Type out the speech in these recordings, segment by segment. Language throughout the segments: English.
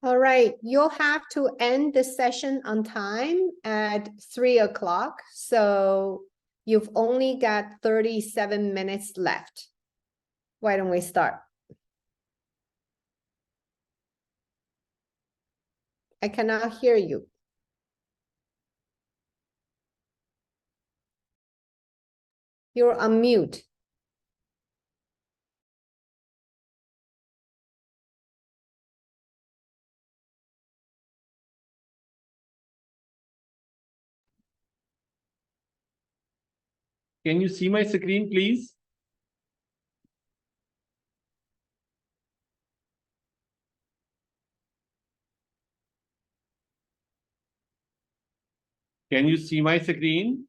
All right, you'll have to end the session on time at 3 o'clock. So you've only got 37 minutes left. Why don't we start? I cannot hear you. You're on mute. Can you see my screen, please? Can you see my screen?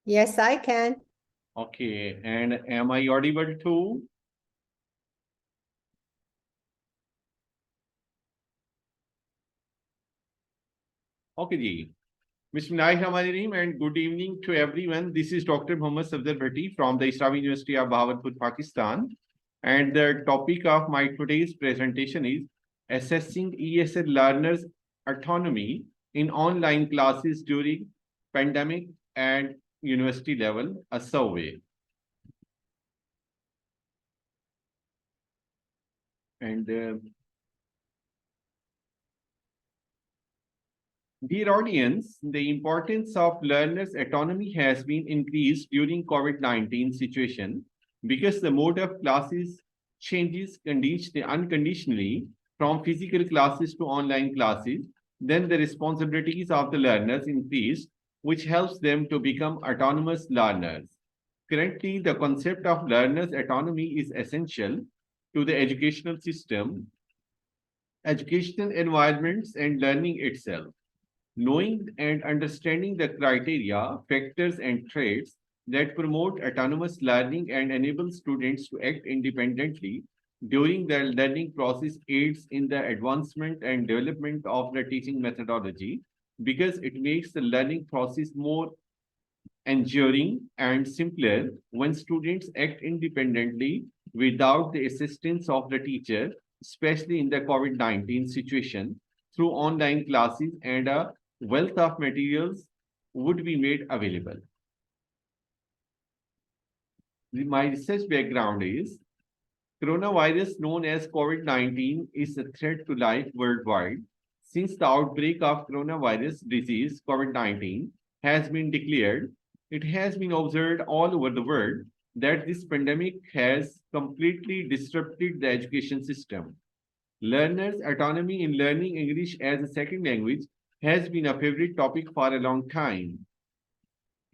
Yes, I can. Okay, and am I audible too? Okay, ji. Bismillahirrahmanirrahim and good evening to everyone. This is Dr. Mohammad Safdar Bhatti from the Islamic University of Bahawalpur, Pakistan. And the topic of my today's presentation is assessing ESL learners' autonomy in online classes during pandemic and university level, a survey. And dear audience, the importance of learners' autonomy has been increased during COVID-19 situation because the mode of classes changes unconditionally from physical classes to online classes. Then the responsibilities of the learners increase, which helps them to become autonomous learners. Currently, the concept of learners' autonomy is essential to the educational system, educational environments, and learning itself. Knowing and understanding the criteria, factors, and traits that promote autonomous learning and enable students to act independently during their learning process aids in the advancement and development of the teaching methodology because it makes the learning process more enduring and simpler when students act independently without the assistance of the teacher, especially in the COVID-19 situation, through online classes and a wealth of materials would be made available. My research background is coronavirus known as COVID-19 is a threat to life worldwide. Since the outbreak of coronavirus disease, COVID-19, has been declared, it has been observed all over the world that this pandemic has completely disrupted the education system. Learners' autonomy in learning English as a second language has been a favorite topic for a long time.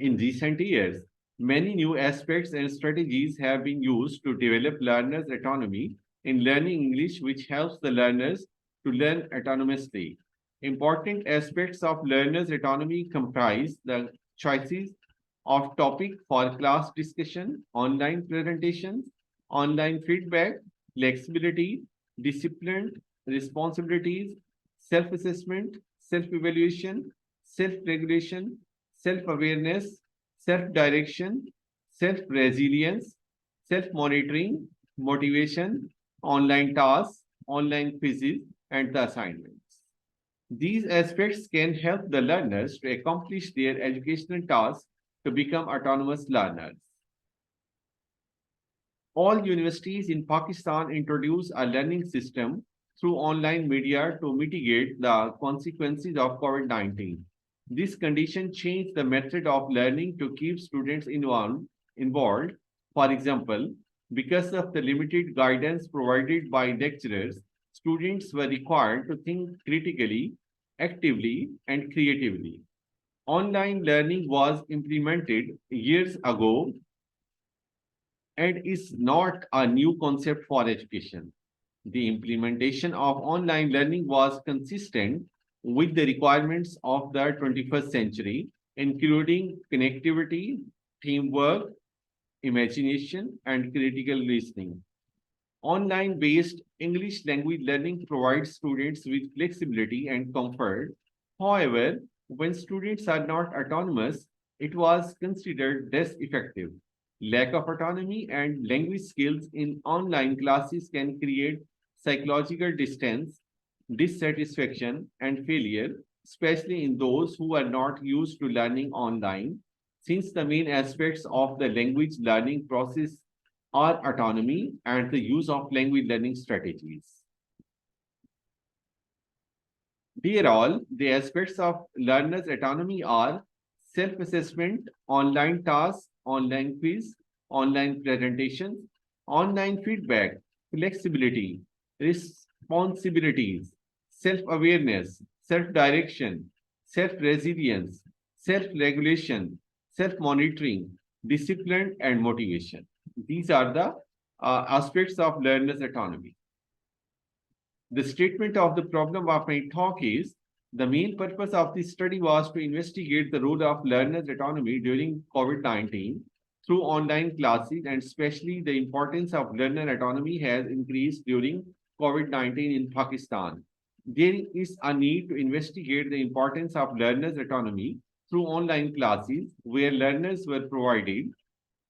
In recent years, many new aspects and strategies have been used to develop learners' autonomy in learning English, which helps the learners to learn autonomously. Important aspects of learners' autonomy comprise the choices of topic for class discussion, online presentations, online feedback, flexibility, discipline, responsibilities, self-assessment, self-evaluation, self-regulation, self-awareness, self-direction, self-resilience, self-monitoring, motivation, online tasks, online quizzes, and the assignments. These aspects can help the learners to accomplish their educational tasks to become autonomous learners. All universities in Pakistan introduce a learning system through online media to mitigate the consequences of COVID-19. This condition changed the method of learning to keep students involved. For example, because of the limited guidance provided by lecturers, students were required to think critically, actively, and creatively. Online learning was implemented years ago and is not a new concept for education. The implementation of online learning was consistent with the requirements of the 21st century, including connectivity, teamwork, imagination, and critical reasoning. Online-based English language learning provides students with flexibility and comfort. However, when students are not autonomous, it was considered less effective. Lack of autonomy and language skills in online classes can create psychological distance, dissatisfaction, and failure, especially in those who are not used to learning online, since the main aspects of the language learning process are autonomy and the use of language learning strategies. Dear all, the aspects of learners' autonomy are self-assessment, online tasks, online quiz, online presentations, online feedback, flexibility, responsibilities, self-awareness, self-direction, self-resilience, self-regulation, self-monitoring, discipline, and motivation. These are the aspects of learners' autonomy. The statement of the problem of my talk is, the main purpose of this study was to investigate the role of learners' autonomy during COVID-19 through online classes, and especially the importance of learner autonomy has increased during COVID-19 in Pakistan. There is a need to investigate the importance of learners' autonomy through online classes, where learners were provided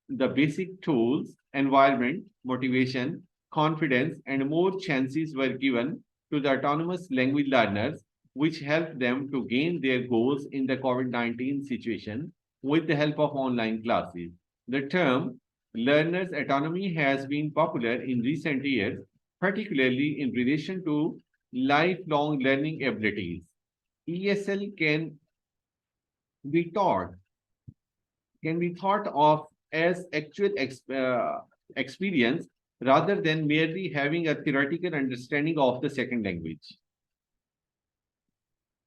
the basic tools, environment, motivation, confidence, and more chances were given to the autonomous language learners, which helped them to gain their goals in the COVID-19 situation with the help of online classes. The term learners' autonomy has been popular in recent years, particularly in relation to lifelong learning abilities. ESL be taught, can be thought of as actual experience rather than merely having a theoretical understanding of the second language.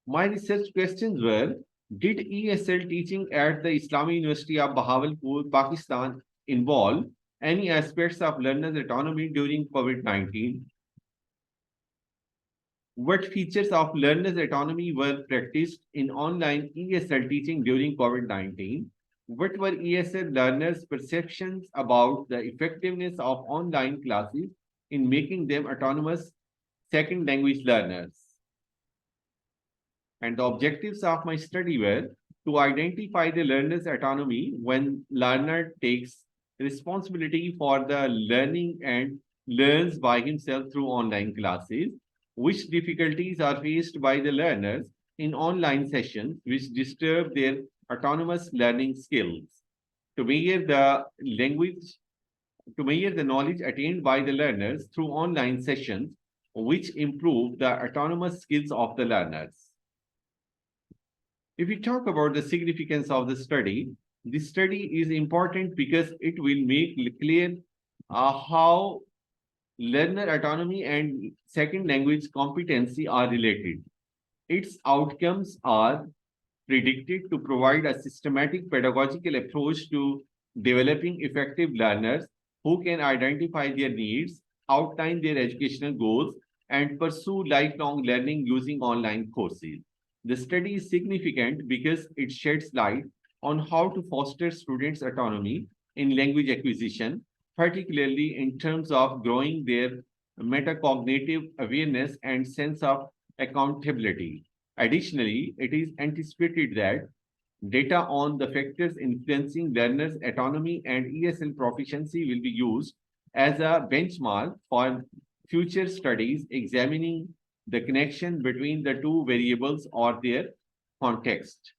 My research questions were, did ESL teaching at the Islamic University of Bahawalpur, Pakistan involve any aspects of learners' autonomy during COVID-19? What features of learners' autonomy were practiced in online ESL teaching during COVID-19? What were ESL learners' perceptions about the effectiveness of online classes in making them autonomous second language learners? And the objectives of my study were to identify the learner's autonomy when learner takes responsibility for the learning and learns by himself through online classes, which difficulties are faced by the learners in online sessions which disturb their autonomous learning skills, to measure the knowledge attained by the learners through online sessions which improve the autonomous skills of the learners. If we talk about the significance of the study, this study is important because it will make clear how learner autonomy and second language competency are related. Its outcomes are predicted to provide a systematic pedagogical approach to developing effective learners who can identify their needs, outline their educational goals, and pursue lifelong learning using online courses. The study is significant because it sheds light on how to foster students' autonomy in language acquisition, particularly in terms of growing their metacognitive awareness and sense of accountability. Additionally, it is anticipated that data on the factors influencing learners' autonomy and ESL proficiency will be used as a benchmark for future studies examining the connection between the two variables or their context.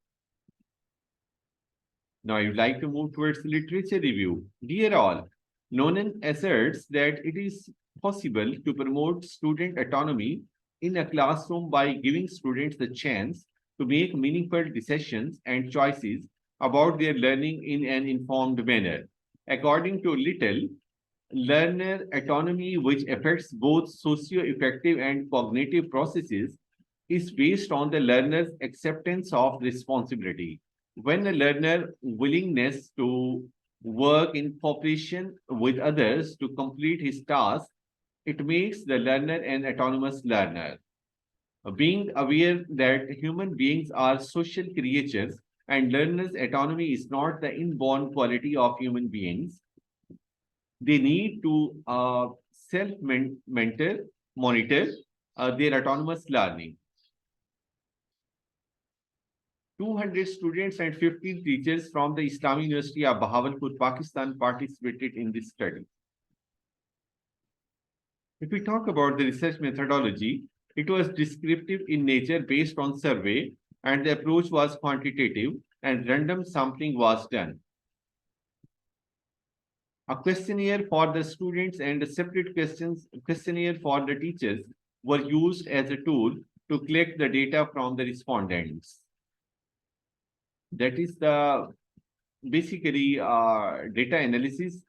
Now, I would like to move towards the literature review. Dear all, Nonen asserts that it is possible to promote student autonomy in a classroom by giving students the chance to make meaningful decisions and choices about their learning in an informed manner. According to Little, learner autonomy, which affects both socio-affective and cognitive processes, is based on the learner's acceptance of responsibility. When a learner willingness to work in cooperation with others to complete his task, it makes the learner an autonomous learner. Being aware that human beings are social creatures and learners' autonomy is not the inborn quality of human beings, they need to monitor their autonomous learning. 200 students and 15 teachers from the Islamic University of Bahawalpur, Pakistan participated in this study. If we talk about the research methodology, it was descriptive in nature based on survey, and the approach was quantitative and random sampling was done. A questionnaire for the students and a separate questionnaire for the teachers were used as a tool to collect the data from the respondents. That is the basically data analysis.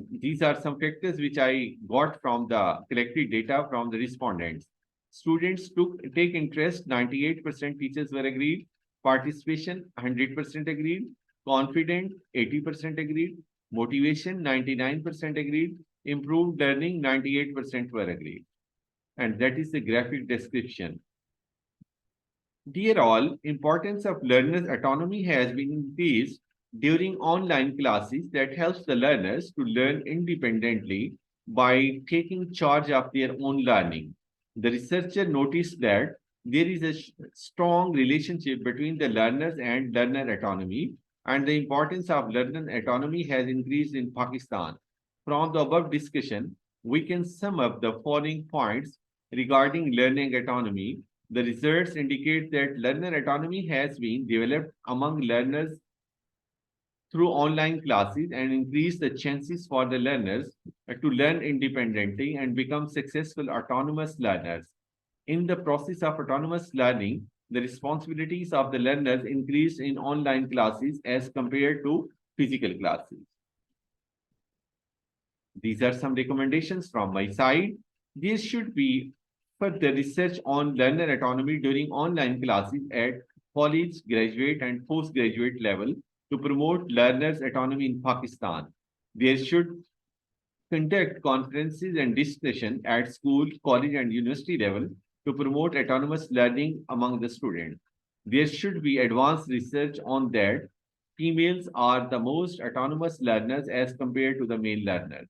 These are some factors which I got from the collected data from the respondents. Students take interest, 98% teachers were agreed, participation 100% agreed, confident 80% agreed, motivation 99% agreed, improved learning 98% were agreed. And that is the graphic description. Dear all, importance of learners' autonomy has been increased during online classes that helps the learners to learn independently by taking charge of their own learning. The researcher noticed that there is a strong relationship between the learners and learner autonomy, and the importance of learner autonomy has increased in Pakistan. From the above discussion, we can sum up the following points regarding learning autonomy. The research indicates that learner autonomy has been developed among learners through online classes and increase the chances for the learners to learn independently and become successful autonomous learners. In the process of autonomous learning, the responsibilities of the learners increased in online classes as compared to physical classes. These are some recommendations from my side. There should be further research on learner autonomy during online classes at college, graduate, and postgraduate level to promote learners' autonomy in Pakistan. There should conduct conferences and discussion at school, college, and university level to promote autonomous learning among the students. There should be advanced research on that females are the most autonomous learners as compared to the male learners.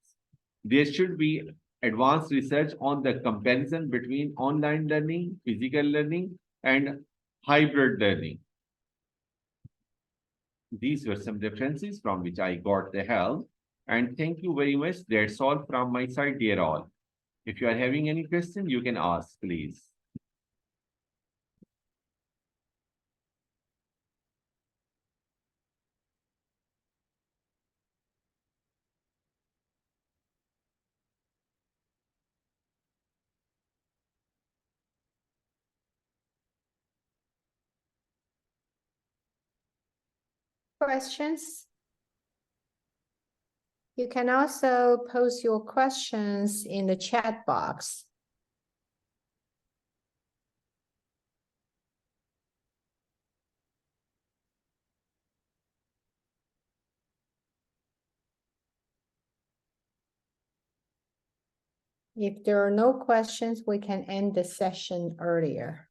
There should be advanced research on the comparison between online learning, physical learning, and hybrid learning. These were some references from which I got the help. And thank you very much. That's all from my side, dear all. If you are having any question, you can ask, please. Questions? You can also post your questions in the chat box. If there are no questions, we can end the session earlier.